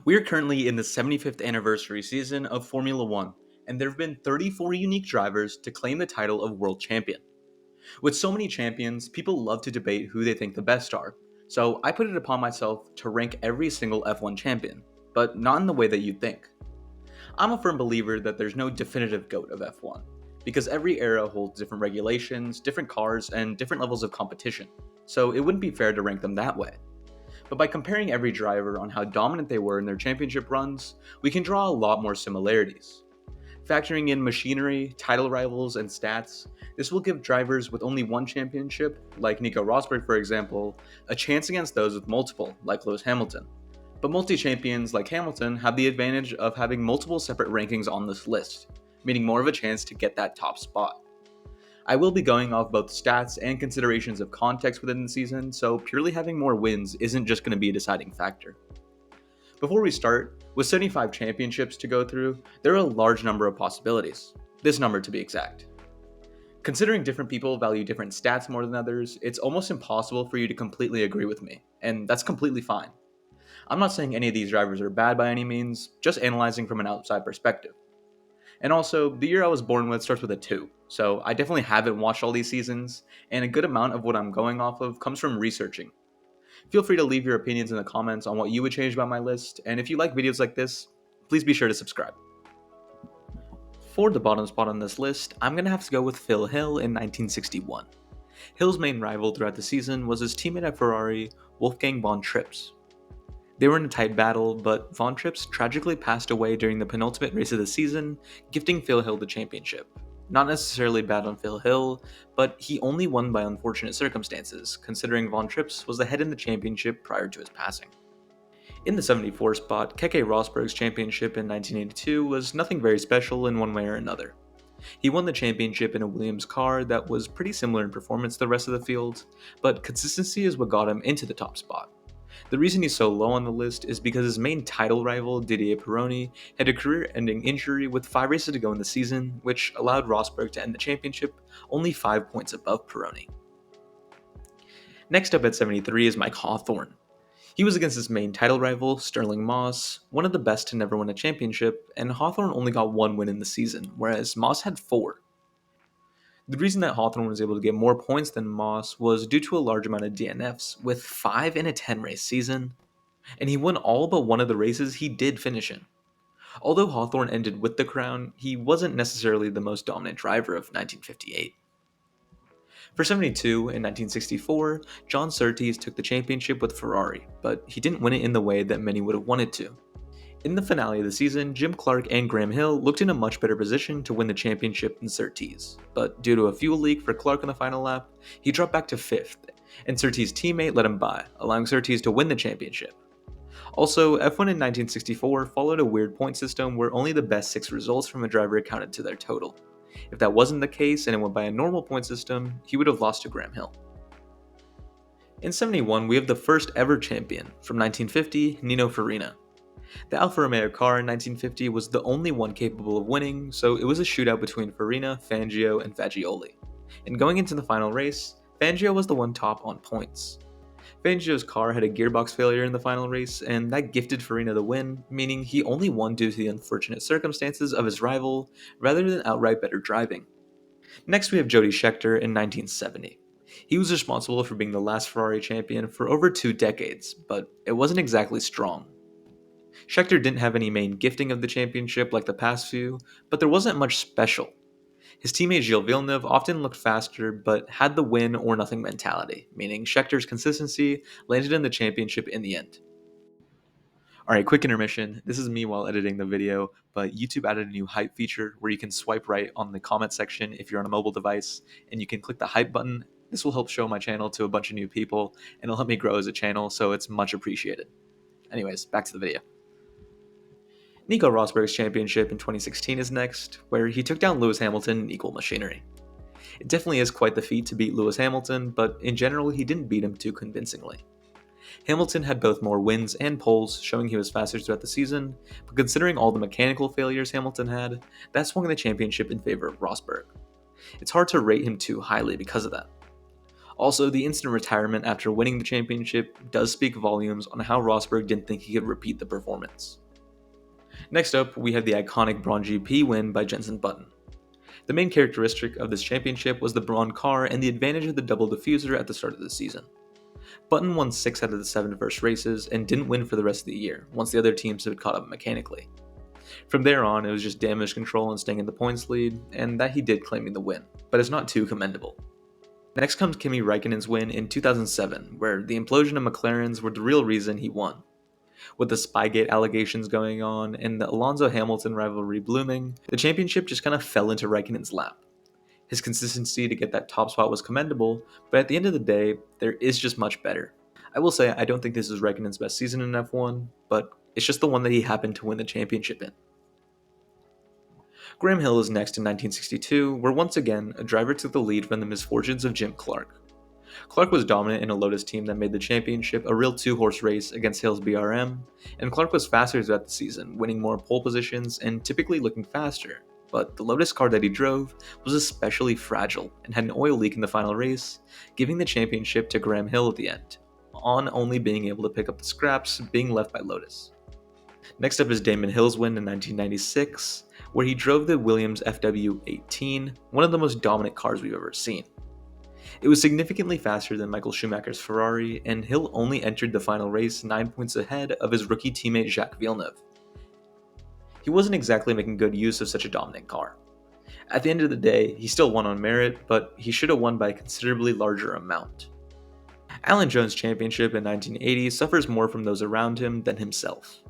We are currently in the 75th anniversary season of Formula One, and there have been 34 unique drivers to claim the title of world champion. With so many champions, people love to debate who they think the best are, so I put it upon myself to rank every single F1 champion, but not in the way that you'd think. I'm a firm believer that there's no definitive GOAT of F1, because every era holds different regulations, different cars, and different levels of competition, so it wouldn't be fair to rank them that way. But by comparing every driver on how dominant they were in their championship runs, we can draw a lot more similarities. Factoring in machinery, title rivals, and stats, this will give drivers with only one championship, like Nico Rosberg for example, a chance against those with multiple, like Lewis Hamilton. But multi-champions like Hamilton have the advantage of having multiple separate rankings on this list, meaning more of a chance to get that top spot. I will be going off both stats and considerations of context within the season, so purely having more wins isn't just going to be a deciding factor. Before we start, with 75 championships to go through, there are a large number of possibilities. This number to be exact. Considering different people value different stats more than others, it's almost impossible for you to completely agree with me, and that's completely fine. I'm not saying any of these drivers are bad by any means, just analyzing from an outside perspective. And also, the year I was born with starts with a 2, so I definitely haven't watched all these seasons, and a good amount of what I'm going off of comes from researching. Feel free to leave your opinions in the comments on what you would change about my list, and if you like videos like this, please be sure to subscribe. For the bottom spot on this list, I'm going to have to go with Phil Hill in 1961. Hill's main rival throughout the season was his teammate at Ferrari, Wolfgang von Trips. They were in a tight battle, but Von Trips tragically passed away during the penultimate race of the season, gifting Phil Hill the championship. Not necessarily bad on Phil Hill, but he only won by unfortunate circumstances, considering Von Trips was ahead in the championship prior to his passing. In the 74 spot, Keke Rosberg's championship in 1982 was nothing very special in one way or another. He won the championship in a Williams car that was pretty similar in performance to the rest of the field, but consistency is what got him into the top spot. The reason he's so low on the list is because his main title rival, Didier Pironi, had a career-ending injury with 5 races to go in the season, which allowed Rosberg to end the championship only 5 points above Pironi. Next up at 73 is Mike Hawthorne. He was against his main title rival, Sterling Moss, one of the best to never win a championship, and Hawthorne only got 1 win in the season, whereas Moss had 4. The reason that Hawthorne was able to get more points than Moss was due to a large amount of DNFs, with 5 in a 10-race season, and he won all but one of the races he did finish in. Although Hawthorne ended with the crown, he wasn't necessarily the most dominant driver of 1958. For 72, in 1964, John Surtees took the championship with Ferrari, but he didn't win it in the way that many would have wanted to. In the finale of the season, Jim Clark and Graham Hill looked in a much better position to win the championship than Surtees, but due to a fuel leak for Clark on the final lap, he dropped back to 5th, and Surtees' teammate let him by, allowing Surtees to win the championship. Also, F1 in 1964 followed a weird point system where only the best 6 results from a driver accounted to their total. If that wasn't the case and it went by a normal point system, he would have lost to Graham Hill. In 71, we have the first ever champion, from 1950, Nino Farina. The Alfa Romeo car in 1950 was the only one capable of winning, so it was a shootout between Farina, Fangio, and Fagioli. And going into the final race, Fangio was the one top on points. Fangio's car had a gearbox failure in the final race, and that gifted Farina the win, meaning he only won due to the unfortunate circumstances of his rival, rather than outright better driving. Next we have Jody Scheckter in 1970. He was responsible for being the last Ferrari champion for over 2 decades, but it wasn't exactly strong. Scheckter didn't have any main gifting of the championship like the past few, but there wasn't much special. His teammate Gilles Villeneuve often looked faster, but had the win or nothing mentality, meaning Scheckter's consistency landed in the championship in the end. Alright, quick intermission. This is me while editing the video, but YouTube added a new hype feature where you can swipe right on the comment section if you're on a mobile device, and you can click the hype button. This will help show my channel to a bunch of new people, and it'll help me grow as a channel, so it's much appreciated. Anyways, back to the video. Nico Rosberg's championship in 2016 is next, where he took down Lewis Hamilton in equal machinery. It definitely is quite the feat to beat Lewis Hamilton, but in general he didn't beat him too convincingly. Hamilton had both more wins and poles, showing he was faster throughout the season, but considering all the mechanical failures Hamilton had, that swung the championship in favor of Rosberg. It's hard to rate him too highly because of that. Also, the instant retirement after winning the championship does speak volumes on how Rosberg didn't think he could repeat the performance. Next up, we have the iconic Brawn GP win by Jenson Button. The main characteristic of this championship was the Brawn car and the advantage of the double diffuser at the start of the season. Button won 6 out of the 7 first races and didn't win for the rest of the year, once the other teams had caught up mechanically. From there on, it was just damage control and staying in the points lead, and that he did claiming the win, but it's not too commendable. Next comes Kimi Räikkönen's win in 2007, where the implosion of McLarens were the real reason he won. With the Spygate allegations going on and the Alonso-Hamilton rivalry blooming, the championship just kind of fell into Räikkönen's lap. His consistency to get that top spot was commendable, but at the end of the day, there is just much better. I will say I don't think this is Räikkönen's best season in F1, but it's just the one that he happened to win the championship in. Graham Hill is next in 1962, where once again, a driver took the lead from the misfortunes of Jim Clark. Clark was dominant in a Lotus team that made the championship a real two-horse race against Hill's BRM, and Clark was faster throughout the season, winning more pole positions and typically looking faster. But the Lotus car that he drove was especially fragile and had an oil leak in the final race, giving the championship to Graham Hill at the end, on only being able to pick up the scraps being left by Lotus. Next up is Damon Hill's win in 1996, where he drove the Williams FW18, one of the most dominant cars we've ever seen. It was significantly faster than Michael Schumacher's Ferrari, and Hill only entered the final race 9 points ahead of his rookie teammate Jacques Villeneuve. He wasn't exactly making good use of such a dominant car. At the end of the day, he still won on merit, but he should have won by a considerably larger amount. Alan Jones' championship in 1980 suffers more from those around him than himself.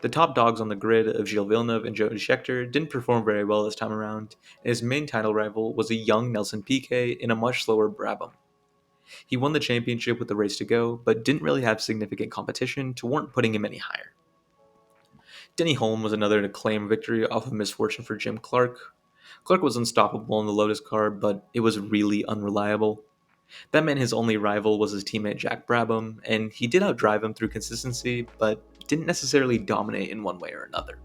The top dogs on the grid of Gilles Villeneuve and Jody Scheckter didn't perform very well this time around, and his main title rival was a young Nelson Piquet in a much slower Brabham. He won the championship with the race to go, but didn't really have significant competition to warrant putting him any higher. Denny Hulme was another to claim victory off of misfortune for Jim Clark. Clark was unstoppable in the Lotus car, but it was really unreliable. That meant his only rival was his teammate Jack Brabham, and he did outdrive him through consistency, but didn't necessarily dominate in one way or another.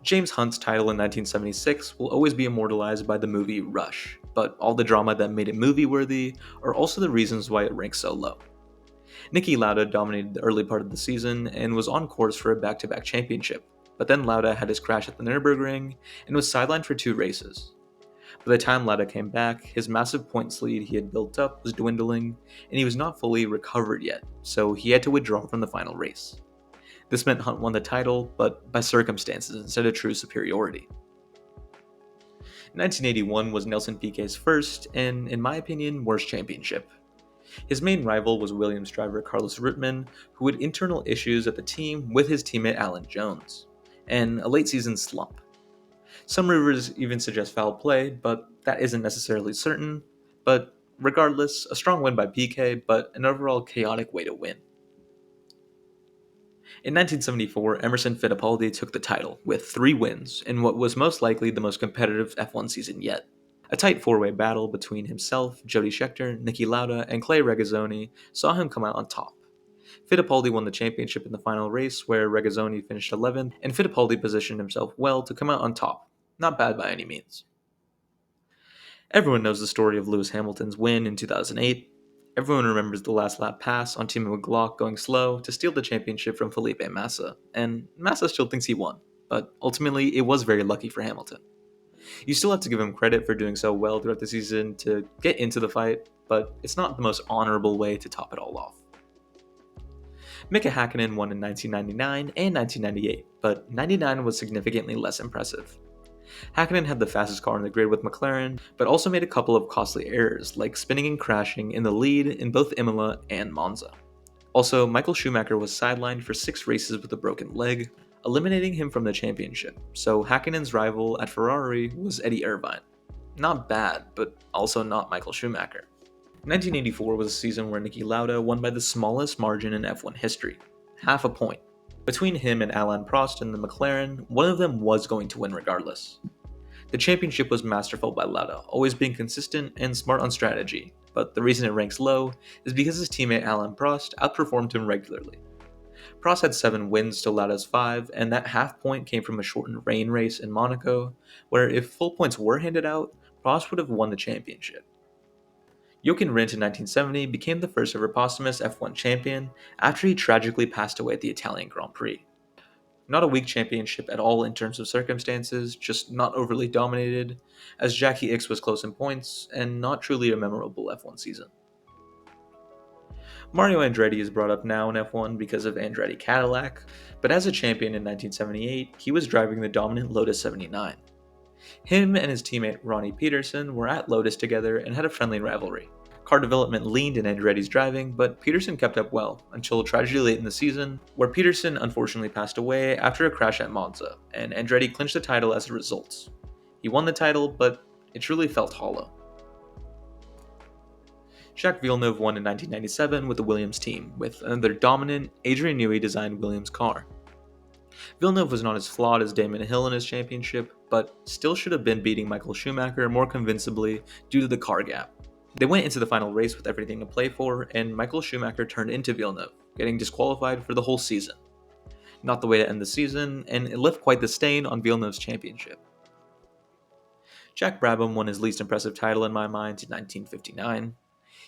James Hunt's title in 1976 will always be immortalized by the movie Rush, but all the drama that made it movie-worthy are also the reasons why it ranks so low. Niki Lauda dominated the early part of the season and was on course for a back-to-back championship, but then Lauda had his crash at the Nürburgring and was sidelined for 2 races. By the time Lauda came back, his massive points lead he had built up was dwindling, and he was not fully recovered yet, so he had to withdraw from the final race. This meant Hunt won the title, but by circumstances instead of true superiority. 1981 was Nelson Piquet's first, and in my opinion, worst championship. His main rival was Williams driver Carlos Reutemann, who had internal issues at the team with his teammate Alan Jones, and a late season slump. Some rumors even suggest foul play, but that isn't necessarily certain. But regardless, a strong win by Piquet, but an overall chaotic way to win. In 1974, Emerson Fittipaldi took the title with 3 wins in what was most likely the most competitive F1 season yet. A tight 4-way battle between himself, Jody Scheckter, Niki Lauda, and Clay Regazzoni saw him come out on top. Fittipaldi won the championship in the final race, where Regazzoni finished 11th, and Fittipaldi positioned himself well to come out on top. Not bad by any means. Everyone knows the story of Lewis Hamilton's win in 2008. Everyone remembers the last lap pass on Timo Glock going slow to steal the championship from Felipe Massa, and Massa still thinks he won, but ultimately it was very lucky for Hamilton. You still have to give him credit for doing so well throughout the season to get into the fight, but it's not the most honorable way to top it all off. Mika Hakkinen won in 1999 and 1998, but 99 was significantly less impressive. Hakkinen had the fastest car on the grid with McLaren, but also made a couple of costly errors, like spinning and crashing in the lead in both Imola and Monza. Also, Michael Schumacher was sidelined for 6 races with a broken leg, eliminating him from the championship, so Hakkinen's rival at Ferrari was Eddie Irvine. Not bad, but also not Michael Schumacher. 1984 was a season where Niki Lauda won by the smallest margin in F1 history, half a point. Between him and Alain Prost and the McLaren, one of them was going to win regardless. The championship was masterful by Lauda, always being consistent and smart on strategy, but the reason it ranks low is because his teammate Alain Prost outperformed him regularly. Prost had 7 wins to Lauda's 5, and that half point came from a shortened rain race in Monaco, where if full points were handed out, Prost would have won the championship. Jochen Rindt in 1970 became the first ever posthumous F1 champion after he tragically passed away at the Italian Grand Prix. Not a weak championship at all in terms of circumstances, just not overly dominated, as Jackie Ickx was close in points, and not truly a memorable F1 season. Mario Andretti is brought up now in F1 because of Andretti Cadillac, but as a champion in 1978, he was driving the dominant Lotus 79. Him and his teammate Ronnie Peterson were at Lotus together and had a friendly rivalry. Car development leaned in Andretti's driving, but Peterson kept up well until tragedy late in the season, where Peterson unfortunately passed away after a crash at Monza, and Andretti clinched the title as a result. He won the title, but it truly felt hollow. Jacques Villeneuve won in 1997 with the Williams team, with another dominant, Adrian Newey designed Williams car. Villeneuve was not as flawed as Damon Hill in his championship, but still should have been beating Michael Schumacher more convincingly due to the car gap. They went into the final race with everything to play for, and Michael Schumacher turned into Villeneuve, getting disqualified for the whole season. Not the way to end the season, and it left quite the stain on Villeneuve's championship. Jack Brabham won his least impressive title in my mind in 1959.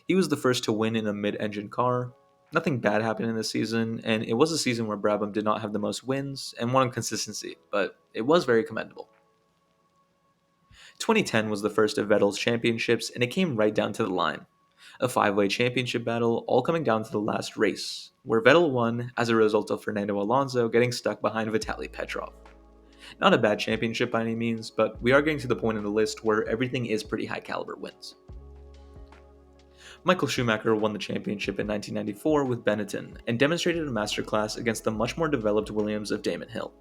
He was the first to win in a mid-engine car. Nothing bad happened in this season, and it was a season where Brabham did not have the most wins and won on consistency, but it was very commendable. 2010 was the first of Vettel's championships, and it came right down to the line. A five-way championship battle, all coming down to the last race, where Vettel won as a result of Fernando Alonso getting stuck behind Vitaly Petrov. Not a bad championship by any means, but we are getting to the point in the list where everything is pretty high caliber wins. Michael Schumacher won the championship in 1994 with Benetton and demonstrated a masterclass against the much more developed Williams of Damon Hill.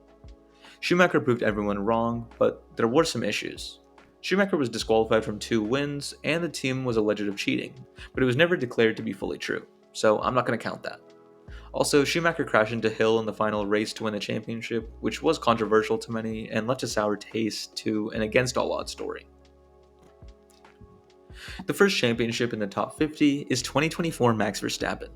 Schumacher proved everyone wrong, but there were some issues. Schumacher was disqualified from 2 wins, and the team was alleged of cheating, but it was never declared to be fully true, so I'm not going to count that. Also, Schumacher crashed into Hill in the final race to win the championship, which was controversial to many and left a sour taste to an against all odds story. The first championship in the top 50 is 2024 Max Verstappen.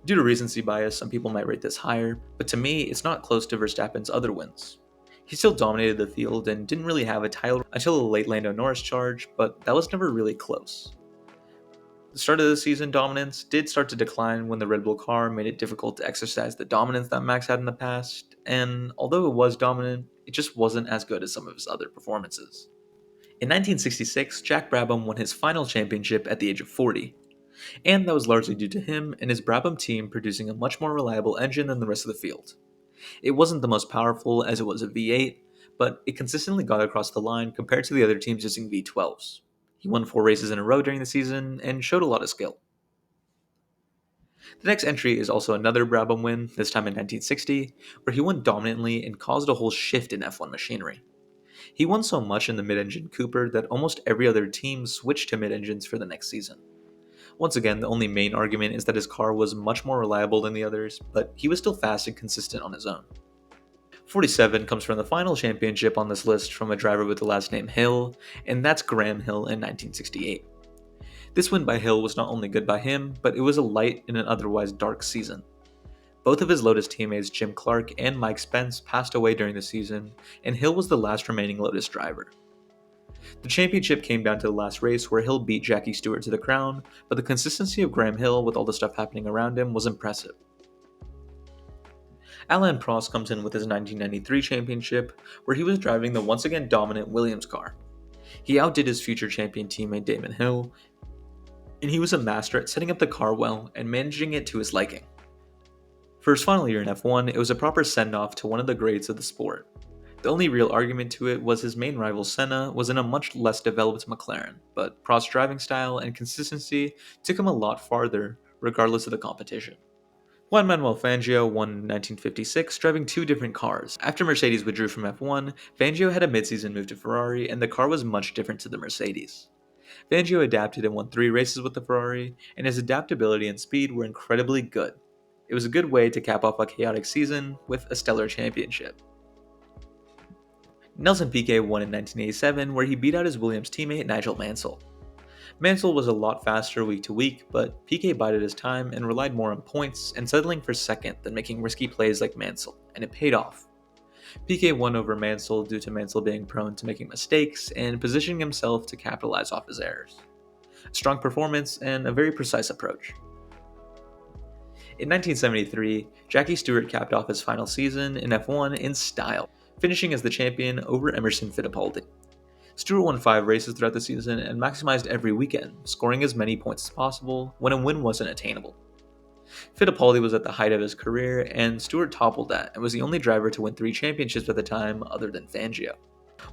Due to recency bias, some people might rate this higher, but to me, it's not close to Verstappen's other wins. He still dominated the field and didn't really have a title until a late Lando Norris charge, but that was never really close. The start of the season dominance did start to decline when the Red Bull car made it difficult to exercise the dominance that Max had in the past, and although it was dominant, it just wasn't as good as some of his other performances. In 1966, Jack Brabham won his final championship at the age of 40, and that was largely due to him and his Brabham team producing a much more reliable engine than the rest of the field. It wasn't the most powerful as it was a V8, but it consistently got across the line compared to the other teams using V12s. He won 4 races in a row during the season and showed a lot of skill. The next entry is also another Brabham win, this time in 1960, where he won dominantly and caused a whole shift in F1 machinery. He won so much in the mid-engine Cooper that almost every other team switched to mid-engines for the next season. Once again, the only main argument is that his car was much more reliable than the others, but he was still fast and consistent on his own. 47 comes from the final championship on this list from a driver with the last name Hill, and that's Graham Hill in 1968. This win by Hill was not only good by him, but it was a light in an otherwise dark season. Both of his Lotus teammates Jim Clark and Mike Spence passed away during the season, and Hill was the last remaining Lotus driver. The championship came down to the last race where Hill beat Jackie Stewart to the crown, but the consistency of Graham Hill with all the stuff happening around him was impressive. Alain Prost comes in with his 1993 championship, where he was driving the once again dominant Williams car. He outdid his future champion teammate Damon Hill, and he was a master at setting up the car well and managing it to his liking. For his final year in F1, it was a proper send-off to one of the greats of the sport. The only real argument to it was his main rival Senna was in a much less developed McLaren, but Prost's driving style and consistency took him a lot farther, regardless of the competition. Juan Manuel Fangio won in 1956, driving 2 different cars. After Mercedes withdrew from F1, Fangio had a mid-season move to Ferrari, and the car was much different to the Mercedes. Fangio adapted and won 3 races with the Ferrari, and his adaptability and speed were incredibly good. It was a good way to cap off a chaotic season with a stellar championship. Nelson Piquet won in 1987, where he beat out his Williams teammate Nigel Mansell. Mansell was a lot faster week to week, but Piquet bided his time and relied more on points and settling for second than making risky plays like Mansell, and it paid off. Piquet won over Mansell due to Mansell being prone to making mistakes and positioning himself to capitalize off his errors. a strong performance, and a very precise approach. In 1973, Jackie Stewart capped off his final season in F1 in style, finishing as the champion over Emerson Fittipaldi. Stewart won 5 races throughout the season and maximized every weekend, scoring as many points as possible when a win wasn't attainable. Fittipaldi was at the height of his career, and Stewart toppled that and was the only driver to win 3 championships at the time other than Fangio.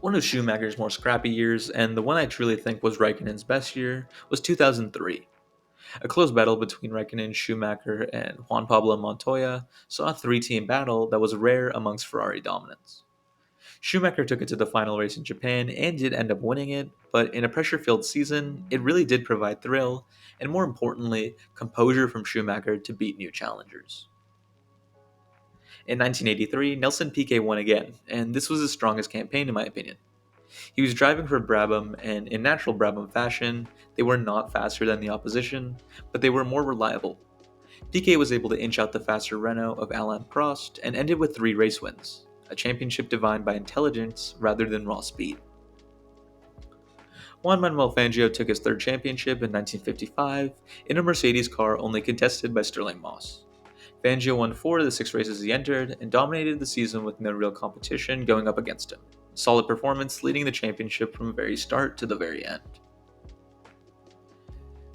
One of Schumacher's more scrappy years, and the one I truly think was Raikkonen's best year, was 2003. A close battle between Raikkonen, Schumacher, and Juan Pablo Montoya saw a 3-team battle that was rare amongst Ferrari dominance. Schumacher took it to the final race in Japan and did end up winning it, but in a pressure filled season, it really did provide thrill, and more importantly, composure from Schumacher to beat new challengers. In 1983, Nelson Piquet won again, and this was his strongest campaign in my opinion. He was driving for Brabham, and in natural Brabham fashion, they were not faster than the opposition, but they were more reliable. Piquet was able to inch out the faster Renault of Alain Prost and ended with 3 race wins, a championship defined by intelligence rather than raw speed. Juan Manuel Fangio took his 3rd championship in 1955 in a Mercedes car only contested by Stirling Moss. Fangio won 4 of the 6 races he entered and dominated the season with no real competition going up against him. Solid performance leading the championship from the very start to the very end.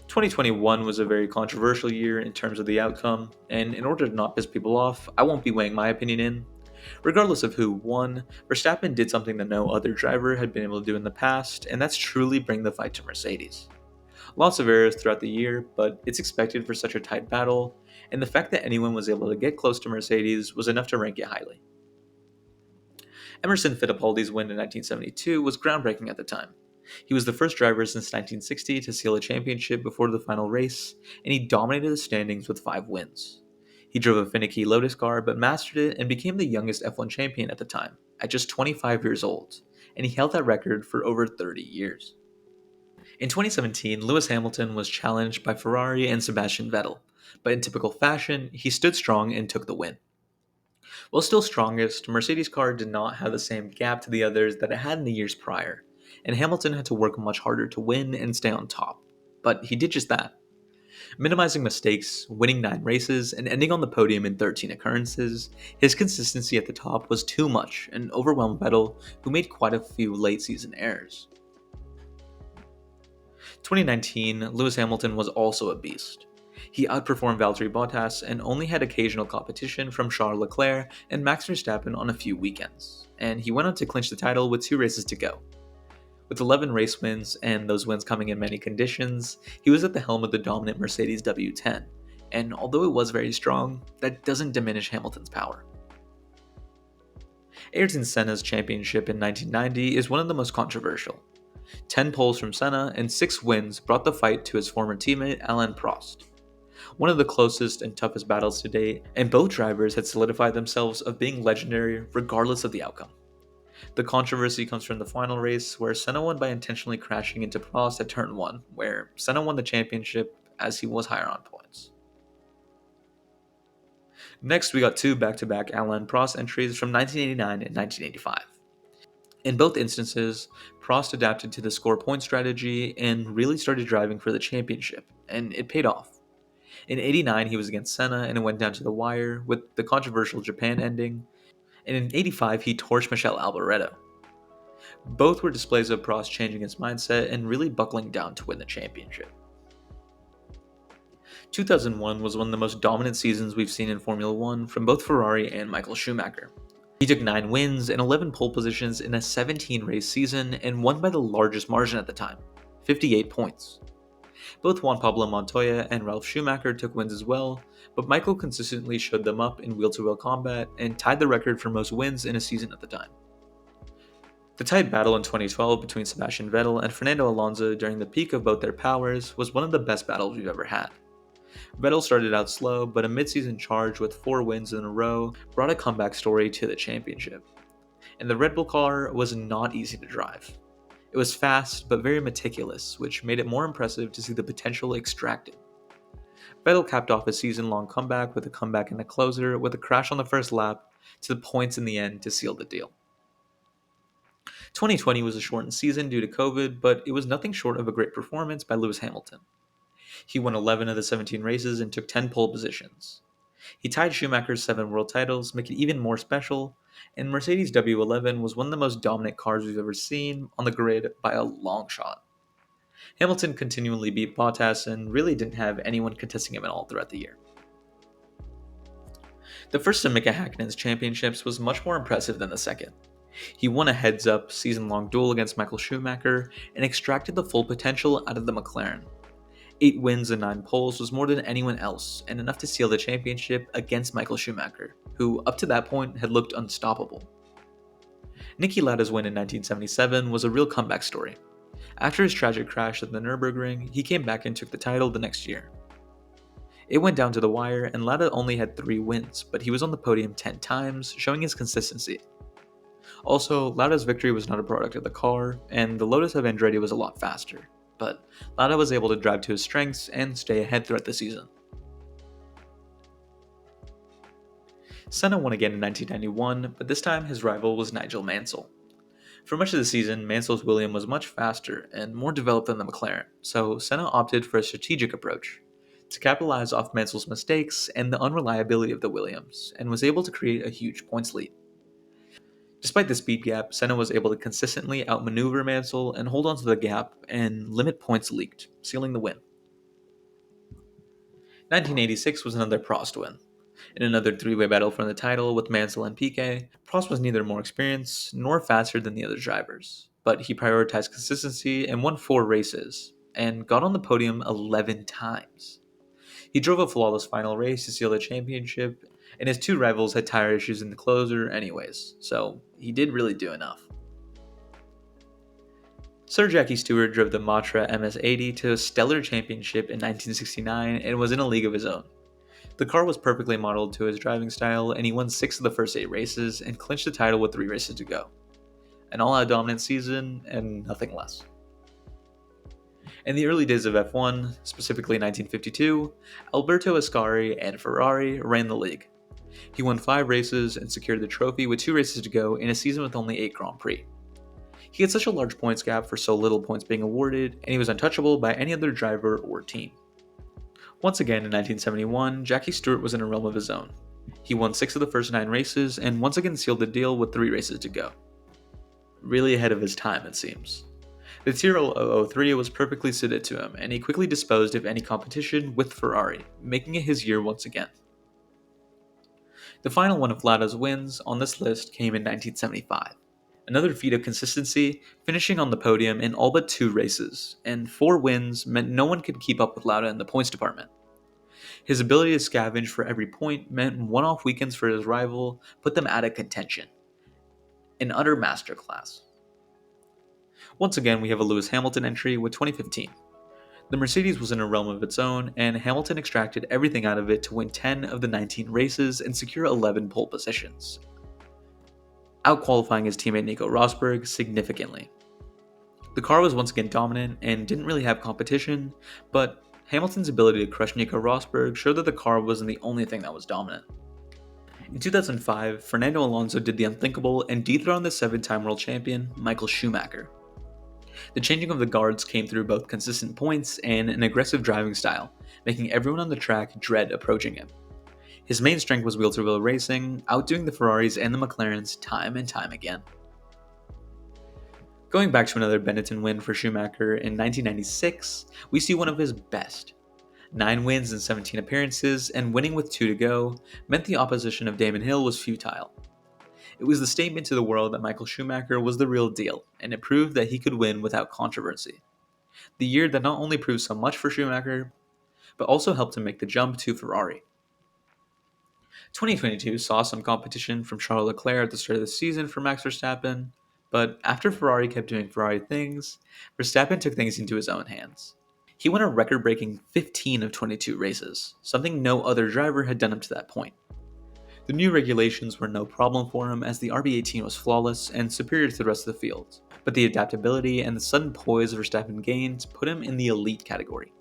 2021 was a very controversial year in terms of the outcome, and in order to not piss people off, I won't be weighing my opinion in. Regardless of who won, Verstappen did something that no other driver had been able to do in the past, and that's truly bring the fight to Mercedes. Lots of errors throughout the year, but it's expected for such a tight battle, and the fact that anyone was able to get close to Mercedes was enough to rank it highly. Emerson Fittipaldi's win in 1972 was groundbreaking at the time. He was the first driver since 1960 to seal a championship before the final race, and he dominated the standings with 5 wins. He drove a finicky Lotus car but mastered it and became the youngest F1 champion at the time, at just 25 years old, and he held that record for over 30 years. In 2017, Lewis Hamilton was challenged by Ferrari and Sebastian Vettel, but in typical fashion, he stood strong and took the win. While still strongest, Mercedes' car did not have the same gap to the others that it had in the years prior, and Hamilton had to work much harder to win and stay on top. But he did just that. Minimizing mistakes, winning 9 races, and ending on the podium in 13 occurrences, his consistency at the top was too much and overwhelmed Vettel, who made quite a few late season errors. 2019, Lewis Hamilton was also a beast. He outperformed Valtteri Bottas and only had occasional competition from Charles Leclerc and Max Verstappen on a few weekends, and he went on to clinch the title with 2 races to go. With 11 race wins, and those wins coming in many conditions, he was at the helm of the dominant Mercedes W10, and although it was very strong, that doesn't diminish Hamilton's power. Ayrton Senna's championship in 1990 is one of the most controversial. 10 poles from Senna and 6 wins brought the fight to his former teammate Alain Prost. One of the closest and toughest battles to date, and both drivers had solidified themselves of being legendary regardless of the outcome. The controversy comes from the final race, where Senna won by intentionally crashing into Prost at turn 1, where Senna won the championship as he was higher on points. Next, we got 2 back-to-back Alain Prost entries from 1989 and 1985. In both instances, Prost adapted to the score point strategy and really started driving for the championship, and it paid off. In 89, he was against Senna and it went down to the wire with the controversial Japan ending, and in 85, he torched Michele Alboreto. Both were displays of Prost changing his mindset and really buckling down to win the championship. 2001 was one of the most dominant seasons we've seen in Formula 1 from both Ferrari and Michael Schumacher. He took 9 wins and 11 pole positions in a 17-race season and won by the largest margin at the time, 58 points. Both Juan Pablo Montoya and Ralf Schumacher took wins as well, but Michael consistently showed them up in wheel-to-wheel combat and tied the record for most wins in a season at the time. The tight battle in 2012 between Sebastian Vettel and Fernando Alonso during the peak of both their powers was one of the best battles we've ever had. Vettel started out slow, but a mid-season charge with 4 wins in a row brought a comeback story to the championship. And the Red Bull car was not easy to drive. It was fast, but very meticulous, which made it more impressive to see the potential extracted. Vettel capped off a season-long comeback with a comeback in the closer with a crash on the first lap to the points in the end to seal the deal. 2020 was a shortened season due to COVID, but it was nothing short of a great performance by Lewis Hamilton. He won 11 of the 17 races and took 10 pole positions. He tied Schumacher's 7 world titles, making it even more special, and Mercedes W11 was one of the most dominant cars we've ever seen on the grid by a long shot. Hamilton continually beat Bottas and really didn't have anyone contesting him at all throughout the year. The first of Mika Häkkinen's championships was much more impressive than the second. He won a heads-up, season-long duel against Michael Schumacher and extracted the full potential out of the McLaren. 8 wins and 9 poles was more than anyone else, and enough to seal the championship against Michael Schumacher, who up to that point had looked unstoppable. Niki Lauda's win in 1977 was a real comeback story. After his tragic crash at the Nürburgring, he came back and took the title the next year. It went down to the wire, and Lauda only had 3 wins, but he was on the podium 10 times, showing his consistency. Also, Lauda's victory was not a product of the car, and the Lotus of Andretti was a lot faster, but Lauda was able to drive to his strengths and stay ahead throughout the season. Senna won again in 1991, but this time his rival was Nigel Mansell. For much of the season, Mansell's Williams was much faster and more developed than the McLaren, so Senna opted for a strategic approach to capitalize off Mansell's mistakes and the unreliability of the Williams, and was able to create a huge points lead. Despite the speed gap, Senna was able to consistently outmaneuver Mansell and hold onto the gap and limit points leaked, sealing the win. 1986 was another Prost win. In another 3-way battle for the title with Mansell and Piquet, Prost was neither more experienced nor faster than the other drivers, but he prioritized consistency and won 4 races, and got on the podium 11 times. He drove a flawless final race to seal the championship, and his 2 rivals had tire issues in the closer anyways, so he did really do enough. Sir Jackie Stewart drove the Matra MS-80 to a stellar championship in 1969 and was in a league of his own. The car was perfectly modeled to his driving style, and he won 6 of the first 8 races and clinched the title with 3 races to go. An all-out dominant season, and nothing less. In the early days of F1, specifically 1952, Alberto Ascari and Ferrari ran the league. He won 5 races and secured the trophy with 2 races to go in a season with only 8 Grand Prix. He had such a large points gap for so little points being awarded, and he was untouchable by any other driver or team. Once again in 1971, Jackie Stewart was in a realm of his own. He won 6 of the first 9 races and once again sealed the deal with 3 races to go. Really ahead of his time, it seems. The Tyrrell 003 was perfectly suited to him, and he quickly disposed of any competition with Ferrari, making it his year once again. The final one of Lauda's wins on this list came in 1975. Another feat of consistency, finishing on the podium in all but 2 races, and 4 wins meant no one could keep up with Lauda in the points department. His ability to scavenge for every point meant one-off weekends for his rival put them out of contention. An utter masterclass. Once again, we have a Lewis Hamilton entry with 2015. The Mercedes was in a realm of its own, and Hamilton extracted everything out of it to win 10 of the 19 races and secure 11 pole positions, outqualifying his teammate Nico Rosberg significantly. The car was once again dominant and didn't really have competition, but Hamilton's ability to crush Nico Rosberg showed that the car wasn't the only thing that was dominant. In 2005, Fernando Alonso did the unthinkable and dethroned the 7-time world champion, Michael Schumacher. The changing of the guards came through both consistent points and an aggressive driving style, making everyone on the track dread approaching him. His main strength was wheel-to-wheel racing, outdoing the Ferraris and the McLarens time and time again. Going back to another Benetton win for Schumacher in 1996, we see one of his best. 9 wins in 17 appearances, and winning with 2 to go meant the opposition of Damon Hill was futile. It was the statement to the world that Michael Schumacher was the real deal, and it proved that he could win without controversy. The year that not only proved so much for Schumacher, but also helped him make the jump to Ferrari. 2022 saw some competition from Charles Leclerc at the start of the season for Max Verstappen, but after Ferrari kept doing Ferrari things, Verstappen took things into his own hands. He won a record-breaking 15 of 22 races, something no other driver had done up to that point. The new regulations were no problem for him as the RB18 was flawless and superior to the rest of the field, but the adaptability and the sudden poise Verstappen gained put him in the elite category.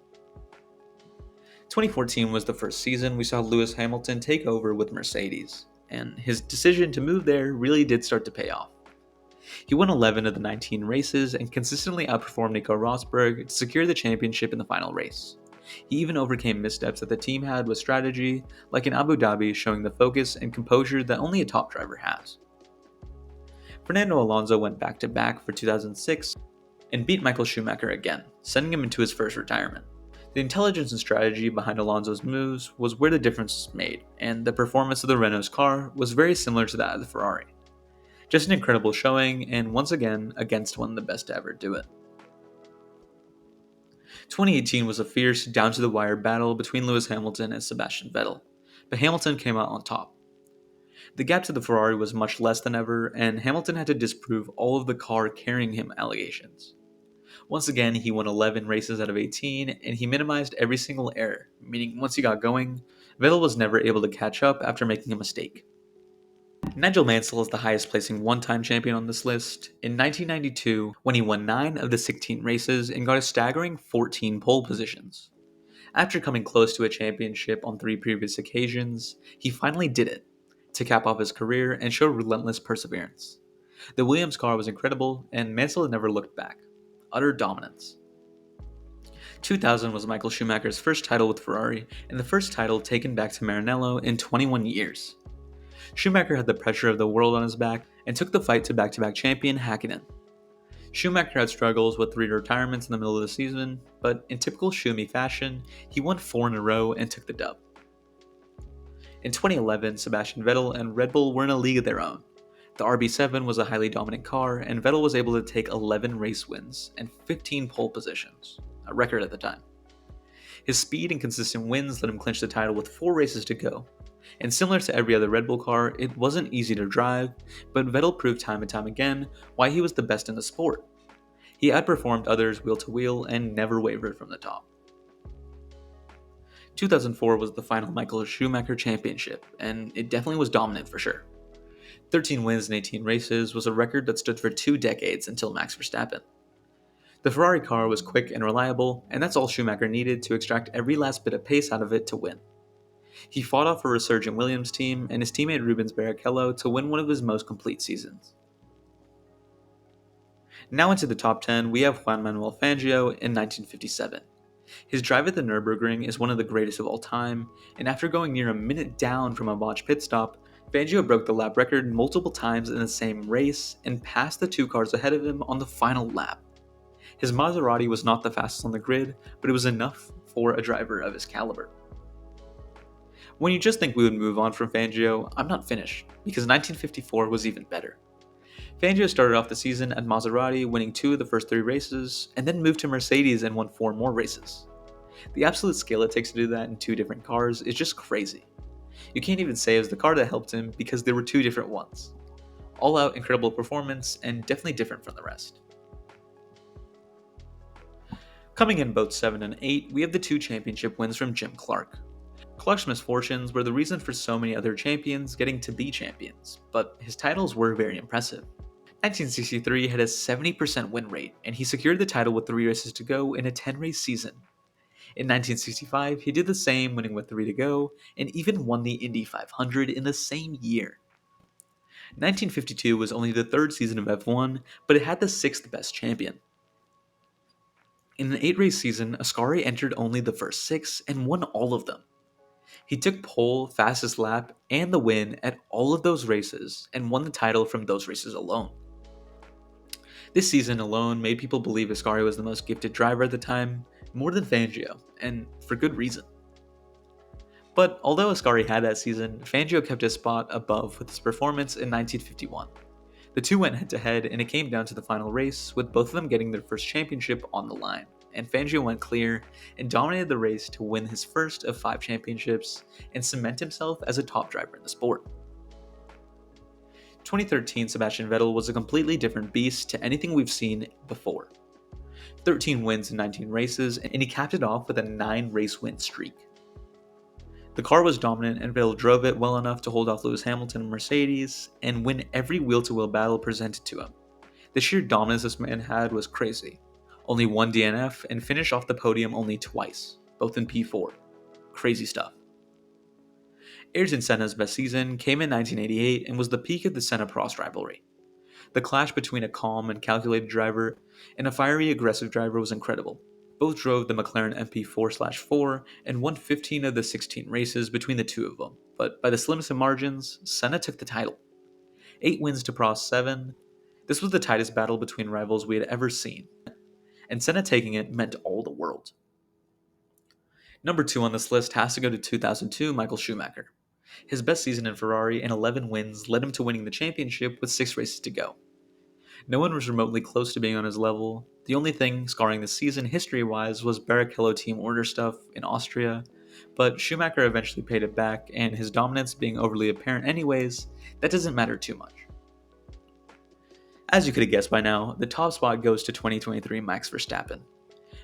2014 was the first season we saw Lewis Hamilton take over with Mercedes, and his decision to move there really did start to pay off. He won 11 of the 19 races and consistently outperformed Nico Rosberg to secure the championship in the final race. He even overcame missteps that the team had with strategy, like in Abu Dhabi, showing the focus and composure that only a top driver has. Fernando Alonso went back to back for 2006 and beat Michael Schumacher again, sending him into his first retirement. The intelligence and strategy behind Alonso's moves was where the difference was made, and the performance of the Renault's car was very similar to that of the Ferrari. Just an incredible showing, and once again, against one of the best to ever do it. 2018 was a fierce, down-to-the-wire battle between Lewis Hamilton and Sebastian Vettel, but Hamilton came out on top. The gap to the Ferrari was much less than ever, and Hamilton had to disprove all of the car carrying him allegations. Once again, he won 11 races out of 18, and he minimized every single error, meaning once he got going, Vettel was never able to catch up after making a mistake. Nigel Mansell is the highest placing one-time champion on this list, in 1992 when he won 9 of the 16 races and got a staggering 14 pole positions. After coming close to a championship on 3 previous occasions, he finally did it, to cap off his career and show relentless perseverance. The Williams car was incredible, and Mansell had never looked back. Utter dominance. 2000 was Michael Schumacher's first title with Ferrari, and the first title taken back to Maranello in 21 years. Schumacher had the pressure of the world on his back and took the fight to back-to-back champion Häkkinen. Schumacher had struggles with 3 retirements in the middle of the season, but in typical Schumi fashion, he won 4 in a row and took the dub. In 2011, Sebastian Vettel and Red Bull were in a league of their own. The RB7 was a highly dominant car, and Vettel was able to take 11 race wins and 15 pole positions, a record at the time. His speed and consistent wins let him clinch the title with 4 races to go, and similar to every other Red Bull car, it wasn't easy to drive, but Vettel proved time and time again why he was the best in the sport. He outperformed others wheel to wheel and never wavered from the top. 2004 was the final Michael Schumacher championship, and it definitely was dominant for sure. 13 wins in 18 races was a record that stood for 2 decades until Max Verstappen. The Ferrari car was quick and reliable, and that's all Schumacher needed to extract every last bit of pace out of it to win. He fought off a resurgent Williams team and his teammate Rubens Barrichello to win one of his most complete seasons. Now into the top 10, we have Juan Manuel Fangio in 1957. His drive at the Nürburgring is one of the greatest of all time, and after going near a minute down from a botched pit stop, Fangio broke the lap record multiple times in the same race and passed the 2 cars ahead of him on the final lap. His Maserati was not the fastest on the grid, but it was enough for a driver of his caliber. When you just think we would move on from Fangio, I'm not finished, because 1954 was even better. Fangio started off the season at Maserati, winning 2 of the first 3 races, and then moved to Mercedes and won 4 more races. The absolute skill it takes to do that in 2 different cars is just crazy. You can't even say it was the car that helped him because there were 2 different ones. All out incredible performance and definitely different from the rest. Coming in both 7 and 8, we have the 2 championship wins from Jim Clark. Clark's misfortunes were the reason for so many other champions getting to be champions, but his titles were very impressive. 1963 had a 70% win rate, and he secured the title with 3 races to go in a 10-race season. In 1965, he did the same, winning with 3 to go, and even won the Indy 500 in the same year. 1952 was only the 3rd season of F1, but it had the 6th best champion. In an 8-race season, Ascari entered only the first 6 and won all of them. He took pole, fastest lap, and the win at all of those races and won the title from those races alone. This season alone made people believe Ascari was the most gifted driver at the time, more than Fangio, and for good reason. But although Ascari had that season, Fangio kept his spot above with his performance in 1951. The 2 went head-to-head, and it came down to the final race, with both of them getting their first championship on the line, and Fangio went clear and dominated the race to win his first of 5 championships and cement himself as a top driver in the sport. 2013 Sebastian Vettel was a completely different beast to anything we've seen before. 13 wins in 19 races, and he capped it off with a 9-race win streak. The car was dominant, and Vettel drove it well enough to hold off Lewis Hamilton and Mercedes and win every wheel-to-wheel battle presented to him. The sheer dominance this man had was crazy. Only 1 DNF and finished off the podium only twice, both in P4. Crazy stuff. Ayrton Senna's best season came in 1988 and was the peak of the Senna-Prost rivalry. The clash between a calm and calculated driver and a fiery, aggressive driver was incredible. Both drove the McLaren MP4/4 and won 15 of the 16 races between the two of them, but by the slimmest of margins, Senna took the title. 8 wins to Prost's 7. This was the tightest battle between rivals we had ever seen, and Senna taking it meant all the world. Number 2 on this list has to go to 2002 Michael Schumacher. His best season in Ferrari and 11 wins led him to winning the championship with 6 races to go. No one was remotely close to being on his level. The only thing scarring the season history-wise was Barrichello team order stuff in Austria, but Schumacher eventually paid it back, and his dominance being overly apparent anyways, that doesn't matter too much. As you could have guessed by now, the top spot goes to 2023 Max Verstappen.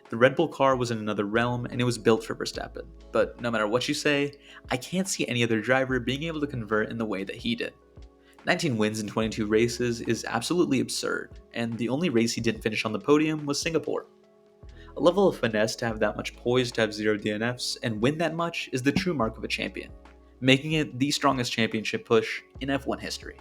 The Red Bull car was in another realm and it was built for Verstappen, but no matter what you say, I can't see any other driver being able to convert in the way that he did. 19 wins in 22 races is absolutely absurd, and the only race he didn't finish on the podium was Singapore. A level of finesse to have that much poise to have 0 DNFs and win that much is the true mark of a champion, making it the strongest championship push in F1 history.